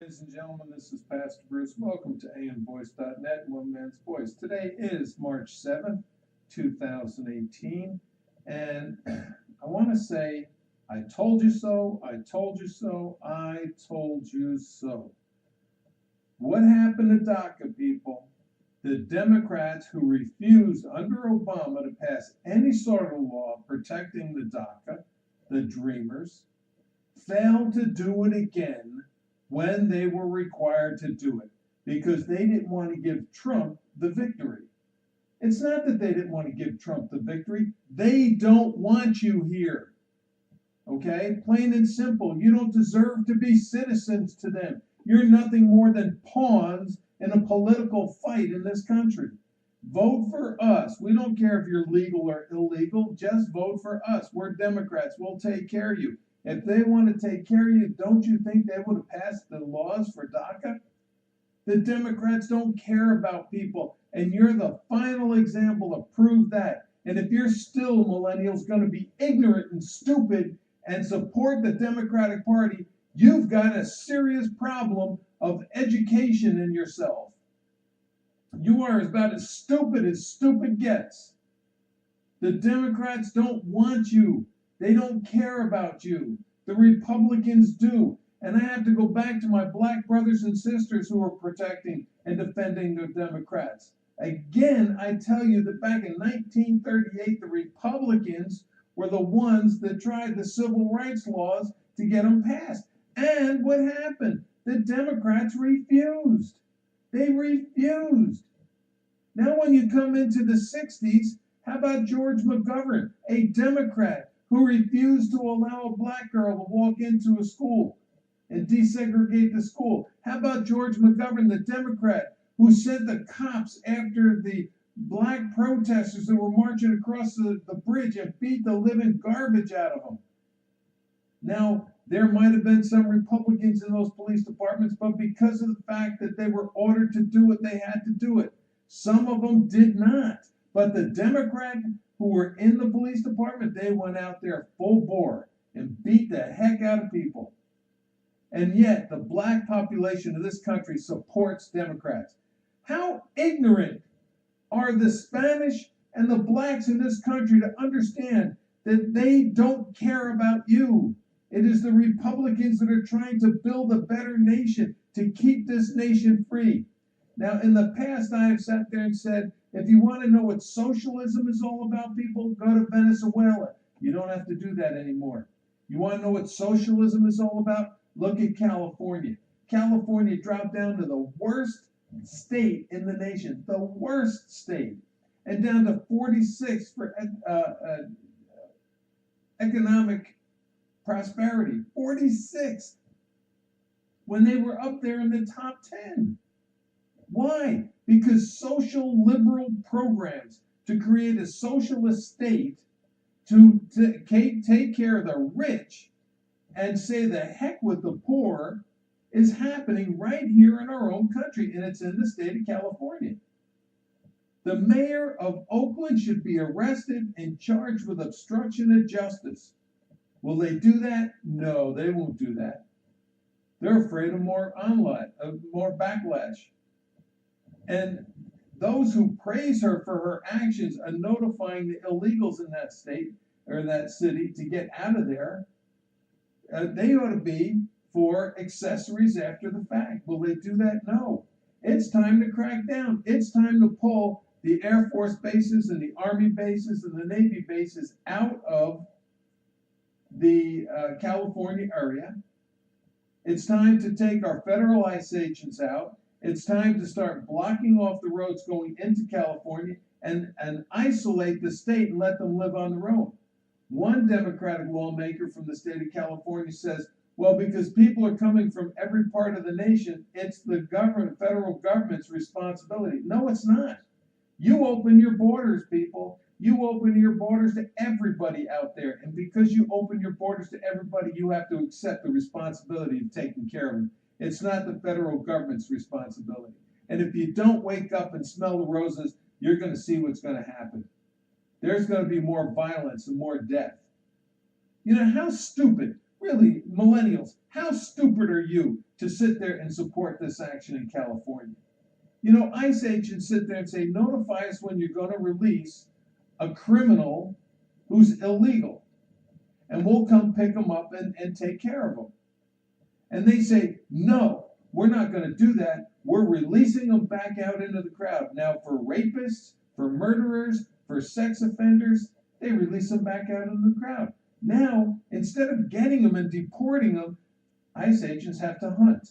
Ladies and gentlemen, this is Pastor Bruce. Welcome to amvoice.net, One Man's Voice. Today is March 7th, 2018, and I want to say, I told you so, I told you so, I told you so. What happened to DACA, people? The Democrats who refused under Obama to pass any sort of law protecting the DACA, the Dreamers, failed to do it again when they were required to do it because they didn't want to give Trump the victory. It's not that they didn't want to give Trump the victory, they don't want you here. Okay? Plain and simple. You don't deserve to be citizens to them. You're nothing more than pawns in a political fight in this country. Vote for us. We don't care if you're legal or illegal. Just vote for us. We're Democrats. We'll take care of you. If they want to take care of you, don't you think they would have passed the laws for DACA? The Democrats don't care about people, and you're the final example to prove that. And if you're still, millennials, going to be ignorant and stupid and support the Democratic Party, you've got a serious problem of education in yourself. You are about as stupid gets. The Democrats don't want you. They don't care about you. The Republicans do. And I have to go back to my black brothers and sisters who are protecting and defending the Democrats. Again, I tell you that back in 1938, the Republicans were the ones that tried the civil rights laws to get them passed. And what happened? The Democrats refused. They refused. Now, when you come into the 60s, how about George McGovern, a Democrat who refused to allow a black girl to walk into a school and desegregate the school? How about George McGovern, the Democrat who sent the cops after the black protesters that were marching across the bridge and beat the living garbage out of them? Now, there might have been some Republicans in those police departments, but because of the fact that they were ordered to do it, they had to do it. Some of them did not. But the Democrats who were in the police department, they went out there full bore and beat the heck out of people. And yet, the black population of this country supports Democrats. How ignorant are the Spanish and the blacks in this country to understand that they don't care about you? It is the Republicans that are trying to build a better nation, to keep this nation free. Now, in the past, I have sat there and said, if you want to know what socialism is all about, people, go to Venezuela. You don't have to do that anymore. You want to know what socialism is all about? Look at California. California dropped down to the worst state in the nation, the worst state, and down to 46 for economic prosperity. 46 when they were up there in the top 10. Why? Because social liberal programs to create a socialist state to take care of the rich and say the heck with the poor is happening right here in our own country, and it's in the state of California. The mayor of Oakland should be arrested and charged with obstruction of justice. Will they do that? No, they won't do that. They're afraid of more backlash. And those who praise her for her actions are notifying the illegals in that state or that city to get out of there. They ought to be for accessories after the fact. Will they do that? No. It's time to crack down. It's time to pull the Air Force bases and the Army bases and the Navy bases out of the California area. It's time to take our federal ICE agents out. It's time to start blocking off the roads going into California and isolate the state and let them live on their own. One Democratic lawmaker from the state of California says, well, because people are coming from every part of the nation, it's the federal government's responsibility. No, it's not. You open your borders, people. You open your borders to everybody out there. And because you open your borders to everybody, you have to accept the responsibility of taking care of them. It's not the federal government's responsibility. And if you don't wake up and smell the roses, you're going to see what's going to happen. There's going to be more violence and more death. You know, how stupid, really, millennials, how stupid are you to sit there and support this action in California. You know, ICE agents sit there and say, notify us when you're going to release a criminal who's illegal, and we'll come pick them up and take care of them. And they say, no, we're not going to do that. We're releasing them back out into the crowd. Now, for rapists, for murderers, for sex offenders, they release them back out into the crowd. Now, instead of getting them and deporting them, ICE agents have to hunt.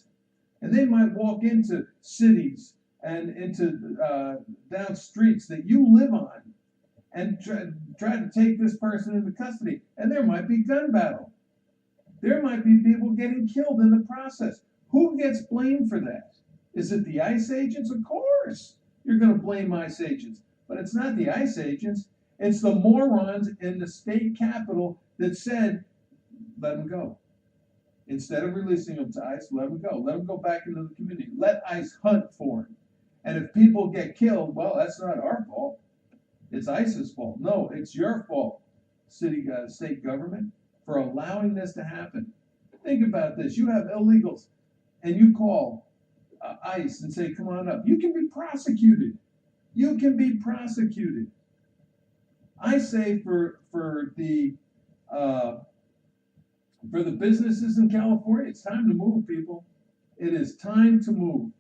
And they might walk into cities and into down streets that you live on and try to take this person into custody. And there might be gun battle. There might be people getting killed in the process. Who gets blamed for that? Is it the ICE agents? Of course, you're going to blame ICE agents. But it's not the ICE agents. It's the morons in the state capitol that said, let them go. Instead of releasing them to ICE, let them go. Let them go back into the community. Let ICE hunt for them. And if people get killed, well, that's not our fault. It's ICE's fault. No, it's your fault, state government, for allowing this to happen. Think about this. You have illegals, and you call ICE and say, come on up. You can be prosecuted. You can be prosecuted. I say for the businesses in California, it's time to move, people. It is time to move.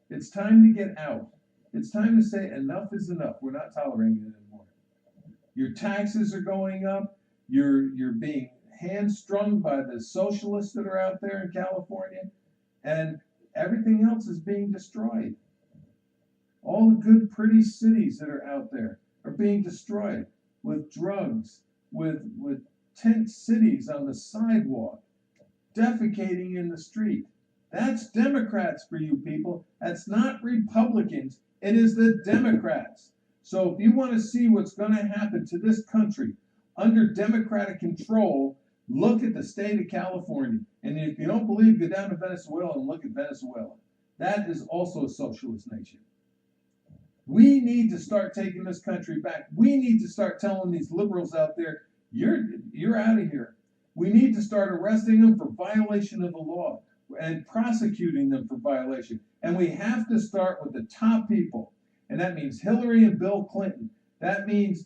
It's time to get out. It's time to say enough is enough. We're not tolerating it anymore. Your taxes are going up. You're being hamstrung by the socialists that are out there in California, and everything else is being destroyed. All the good, pretty cities that are out there are being destroyed with drugs, with tent cities on the sidewalk, defecating in the street. That's Democrats for you people. That's not Republicans. It is the Democrats. So if you want to see what's going to happen to this country under Democratic control, look at the state of California. And if you don't believe, go down to Venezuela and look at Venezuela. That is also a socialist nation. We need to start taking this country back. We need to start telling these liberals out there, you're out of here. We need to start arresting them for violation of the law and prosecuting them for violation. And we have to start with the top people. And that means Hillary and Bill Clinton. That means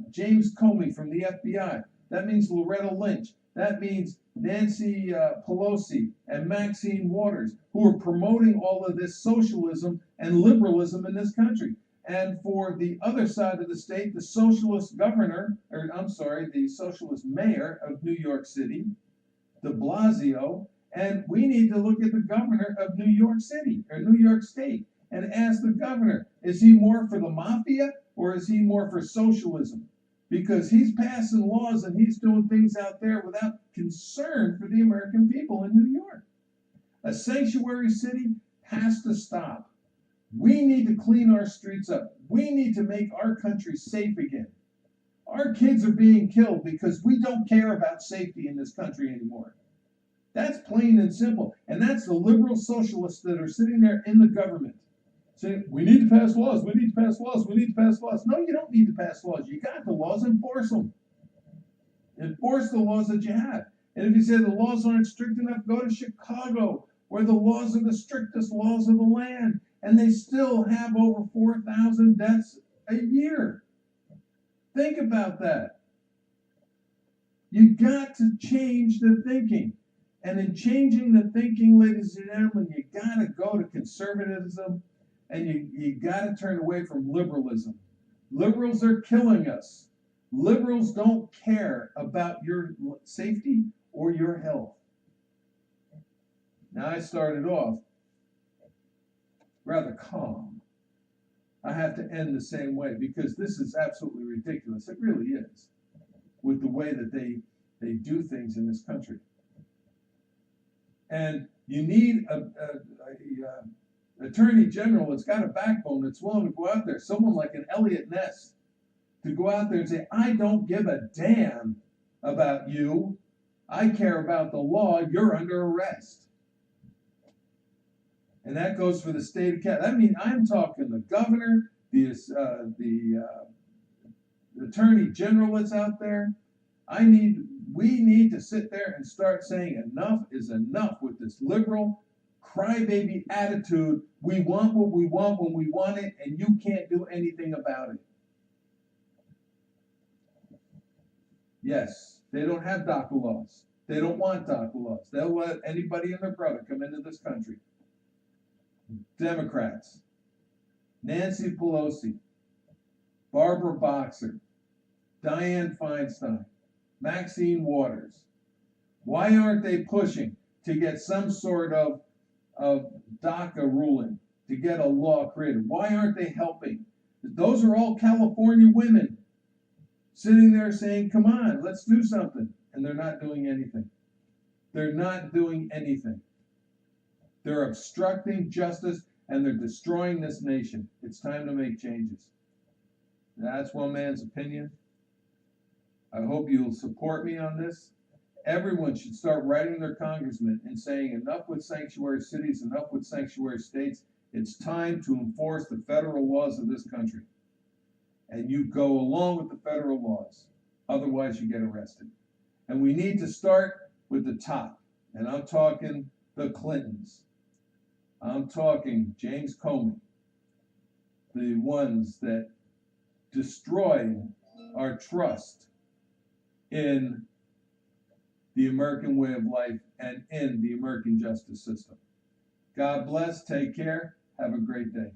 James Comey from the FBI. That means Loretta Lynch. That means Nancy Pelosi and Maxine Waters, who are promoting all of this socialism and liberalism in this country. And for the other side of the state, the socialist the socialist mayor of New York City, de Blasio. And we need to look at the governor of New York City, or New York State, and ask the governor, is he more for the mafia or is he more for socialism? Because he's passing laws and he's doing things out there without concern for the American people in New York. A sanctuary city has to stop. We need to clean our streets up. We need to make our country safe again. Our kids are being killed because we don't care about safety in this country anymore. That's plain and simple. And that's the liberal socialists that are sitting there in the government saying, we need to pass laws, we need to pass laws, we need to pass laws. No, you don't need to pass laws. You got the laws, enforce them. Enforce the laws that you have. And if you say the laws aren't strict enough, go to Chicago, where the laws are the strictest laws of the land. And they still have over 4,000 deaths a year. Think about that. You got to change the thinking. And in changing the thinking, ladies and gentlemen, you got to go to conservatism and you got to turn away from liberalism. Liberals are killing us. Liberals don't care about your safety or your health. Now, I started off rather calm. I have to end the same way because this is absolutely ridiculous. It really is, with the way that they do things in this country. And you need a attorney general that's got a backbone, that's willing to go out there, someone like an Elliot Ness, to go out there and say, I don't give a damn about you. I care about the law. You're under arrest. And that goes for the state of California. I mean, I'm talking the governor, the attorney general that's out there. We need to sit there and start saying enough is enough with this liberal crybaby attitude. We want what we want when we want it, and you can't do anything about it. Yes, they don't have DACA laws. They don't want DACA laws. They'll let anybody and their brother come into this country. Democrats, Nancy Pelosi, Barbara Boxer, Dianne Feinstein, Maxine Waters. Why aren't they pushing to get some sort of DACA ruling, to get a law created? Why aren't they helping? Those are all California women sitting there saying, come on, let's do something. And they're not doing anything. They're not doing anything. They're obstructing justice and they're destroying this nation. It's time to make changes. That's one man's opinion. I hope you'll support me on this. Everyone should start writing their congressmen and saying enough with sanctuary cities, enough with sanctuary states. It's time to enforce the federal laws of this country. And you go along with the federal laws. Otherwise, you get arrested. And we need to start with the top. And I'm talking the Clintons. I'm talking James Comey. The ones that destroy our trust in the American way of life and in the American justice system. God bless. Take care. Have a great day.